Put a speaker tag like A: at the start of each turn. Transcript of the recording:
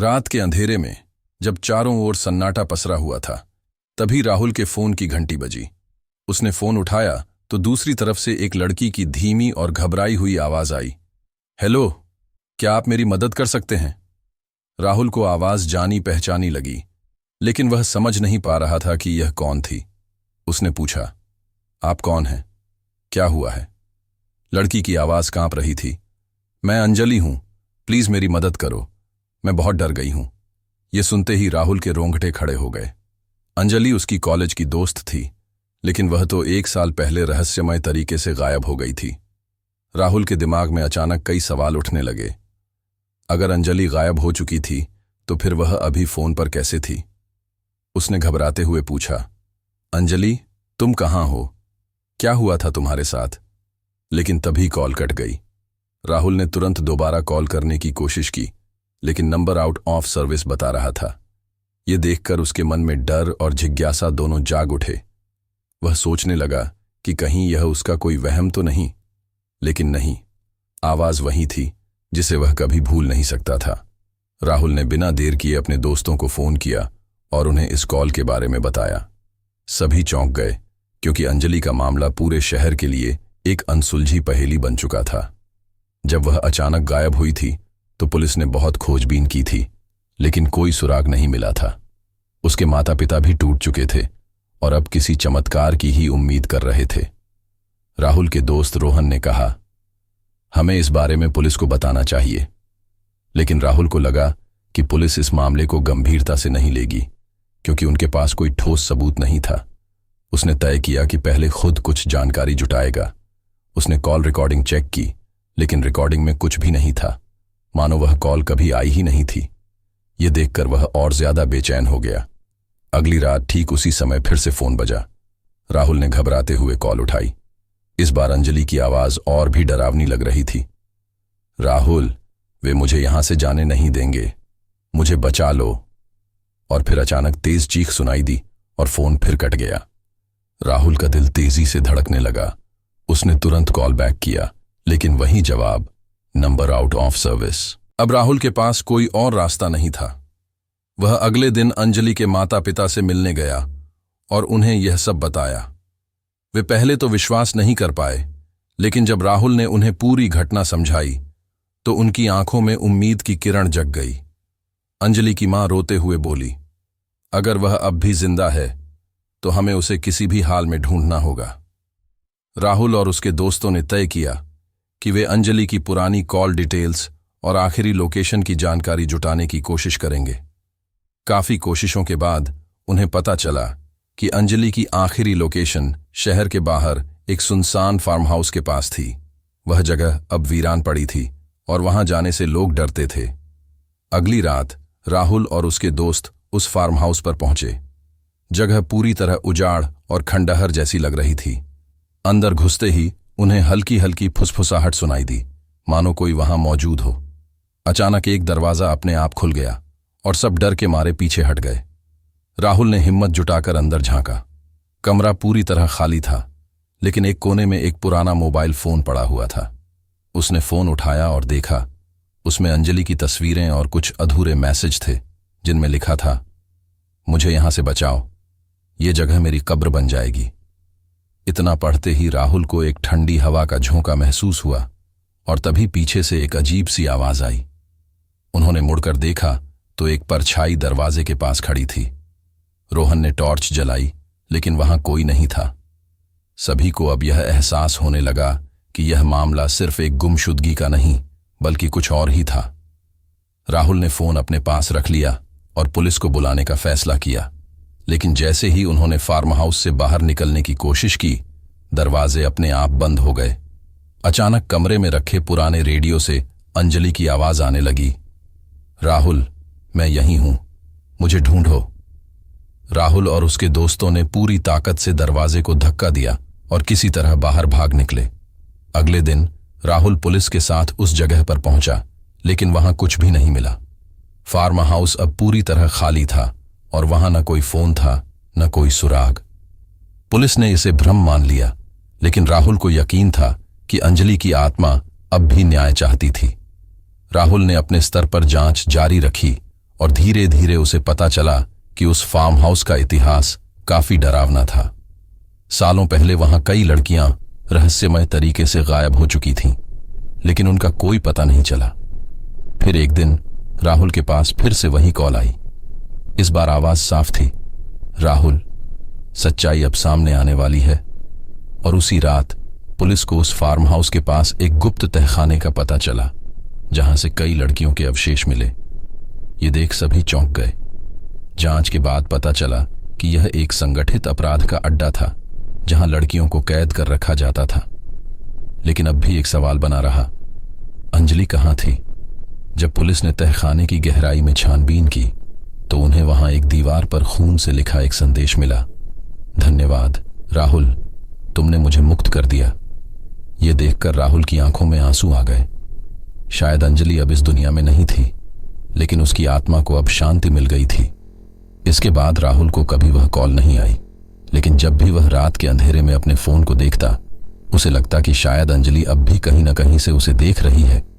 A: रात के अंधेरे में जब चारों ओर सन्नाटा पसरा हुआ था, तभी राहुल के फोन की घंटी बजी। उसने फोन उठाया तो दूसरी तरफ से एक लड़की की धीमी और घबराई हुई आवाज आई। हेलो, क्या आप मेरी मदद कर सकते हैं? राहुल को आवाज जानी पहचानी लगी, लेकिन वह समझ नहीं पा रहा था कि यह कौन थी। उसने पूछा, आप कौन हैं? क्या हुआ है? लड़की की आवाज कांप रही थी। मैं अंजलि हूं, प्लीज मेरी मदद करो, मैं बहुत डर गई हूं। यह सुनते ही राहुल के रोंगटे खड़े हो गए। अंजलि उसकी कॉलेज की दोस्त थी, लेकिन वह तो 1 साल पहले रहस्यमय तरीके से गायब हो गई थी। राहुल के दिमाग में अचानक कई सवाल उठने लगे। अगर अंजलि गायब हो चुकी थी तो फिर वह अभी फोन पर कैसे थी? उसने घबराते हुए पूछा, अंजलि, तुम कहां हो? क्या हुआ था तुम्हारे साथ? लेकिन तभी कॉल कट गई। राहुल ने तुरंत दोबारा कॉल करने की कोशिश की, लेकिन नंबर आउट ऑफ सर्विस बता रहा था। यह देखकर उसके मन में डर और जिज्ञासा दोनों जाग उठे। वह सोचने लगा कि कहीं यह उसका कोई वहम तो नहीं। लेकिन नहीं, आवाज वही थी जिसे वह कभी भूल नहीं सकता था। राहुल ने बिना देर किए अपने दोस्तों को फोन किया और उन्हें इस कॉल के बारे में बताया। सभी चौंक गए, क्योंकि अंजलि का मामला पूरे शहर के लिए एक अनसुलझी पहेली बन चुका था। जब वह अचानक गायब हुई थी तो पुलिस ने बहुत खोजबीन की थी, लेकिन कोई सुराग नहीं मिला था। उसके माता पिता भी टूट चुके थे और अब किसी चमत्कार की ही उम्मीद कर रहे थे। राहुल के दोस्त रोहन ने कहा, हमें इस बारे में पुलिस को बताना चाहिए। लेकिन राहुल को लगा कि पुलिस इस मामले को गंभीरता से नहीं लेगी, क्योंकि उनके पास कोई ठोस सबूत नहीं था। उसने तय किया कि पहले खुद कुछ जानकारी जुटाएगा। उसने कॉल रिकॉर्डिंग चेक की, लेकिन रिकॉर्डिंग में कुछ भी नहीं था, मानो वह कॉल कभी आई ही नहीं थी। यह देखकर वह और ज्यादा बेचैन हो गया। अगली रात ठीक उसी समय फिर से फोन बजा। राहुल ने घबराते हुए कॉल उठाई। इस बार अंजलि की आवाज और भी डरावनी लग रही थी। राहुल, वे मुझे यहां से जाने नहीं देंगे, मुझे बचा लो। और फिर अचानक तेज चीख सुनाई दी और फोन फिर कट गया। राहुल का दिल तेजी से धड़कने लगा। उसने तुरंत कॉल बैक किया, लेकिन वही जवाब, नंबर आउट ऑफ सर्विस। अब राहुल के पास कोई और रास्ता नहीं था। वह अगले दिन अंजलि के माता पिता से मिलने गया और उन्हें यह सब बताया। वे पहले तो विश्वास नहीं कर पाए, लेकिन जब राहुल ने उन्हें पूरी घटना समझाई तो उनकी आंखों में उम्मीद की किरण जग गई। अंजलि की मां रोते हुए बोली, अगर वह अब भी जिंदा है तो हमें उसे किसी भी हाल में ढूंढना होगा। राहुल और उसके दोस्तों ने तय किया कि वे अंजलि की पुरानी कॉल डिटेल्स और आखिरी लोकेशन की जानकारी जुटाने की कोशिश करेंगे। काफी कोशिशों के बाद उन्हें पता चला कि अंजलि की आखिरी लोकेशन शहर के बाहर एक सुनसान फार्म हाउस के पास थी। वह जगह अब वीरान पड़ी थी और वहां जाने से लोग डरते थे। अगली रात राहुल और उसके दोस्त उस फार्म हाउस पर पहुंचे। जगह पूरी तरह उजाड़ और खंडहर जैसी लग रही थी। अंदर घुसते ही उन्हें हल्की हल्की फुसफुसाहट सुनाई दी, मानो कोई वहां मौजूद हो। अचानक एक दरवाजा अपने आप खुल गया और सब डर के मारे पीछे हट गए। राहुल ने हिम्मत जुटाकर अंदर झांका। कमरा पूरी तरह खाली था, लेकिन एक कोने में एक पुराना मोबाइल फोन पड़ा हुआ था। उसने फोन उठाया और देखा, उसमें अंजलि की तस्वीरें और कुछ अधूरे मैसेज थे, जिनमें लिखा था, मुझे यहां से बचाओ, ये जगह मेरी कब्र बन जाएगी। इतना पढ़ते ही राहुल को एक ठंडी हवा का झोंका महसूस हुआ और तभी पीछे से एक अजीब सी आवाज आई। उन्होंने मुड़कर देखा तो एक परछाई दरवाजे के पास खड़ी थी। रोहन ने टॉर्च जलाई, लेकिन वहां कोई नहीं था। सभी को अब यह एहसास होने लगा कि यह मामला सिर्फ एक गुमशुदगी का नहीं, बल्कि कुछ और ही था। राहुल ने फोन अपने पास रख लिया और पुलिस को बुलाने का फैसला किया, लेकिन जैसे ही उन्होंने फार्म हाउस से बाहर निकलने की कोशिश की, दरवाजे अपने आप बंद हो गए। अचानक कमरे में रखे पुराने रेडियो से अंजलि की आवाज आने लगी, राहुल, मैं यहीं हूं, मुझे ढूंढो। राहुल और उसके दोस्तों ने पूरी ताकत से दरवाजे को धक्का दिया और किसी तरह बाहर भाग निकले। अगले दिन राहुल पुलिस के साथ उस जगह पर पहुंचा, लेकिन वहां कुछ भी नहीं मिला। फार्म हाउस अब पूरी तरह खाली था और वहां न कोई फोन था, न कोई सुराग। पुलिस ने इसे भ्रम मान लिया, लेकिन राहुल को यकीन था कि अंजलि की आत्मा अब भी न्याय चाहती थी। राहुल ने अपने स्तर पर जांच जारी रखी और धीरे धीरे उसे पता चला कि उस फार्म हाउस का इतिहास काफी डरावना था। सालों पहले वहां कई लड़कियां रहस्यमय तरीके से गायब हो चुकी थीं, लेकिन उनका कोई पता नहीं चला। फिर एक दिन राहुल के पास फिर से वही कॉल आई। इस बार आवाज साफ थी, राहुल, सच्चाई अब सामने आने वाली है। और उसी रात पुलिस को उस फार्म हाउस के पास एक गुप्त तहखाने का पता चला, जहां से कई लड़कियों के अवशेष मिले। ये देख सभी चौंक गए। जांच के बाद पता चला कि यह एक संगठित अपराध का अड्डा था, जहां लड़कियों को कैद कर रखा जाता था। लेकिन अब भी एक सवाल बना रहा, अंजलि कहां थी? जब पुलिस ने तहखाने की गहराई में छानबीन की तो उन्हें वहां एक दीवार पर खून से लिखा एक संदेश मिला, धन्यवाद राहुल, तुमने मुझे मुक्त कर दिया। यह देखकर राहुल की आंखों में आंसू आ गए। शायद अंजलि अब इस दुनिया में नहीं थी, लेकिन उसकी आत्मा को अब शांति मिल गई थी। इसके बाद राहुल को कभी वह कॉल नहीं आई, लेकिन जब भी वह रात के अंधेरे में अपने फोन को देखता, उसे लगता कि शायद अंजलि अब भी कहीं न कहीं से उसे देख रही है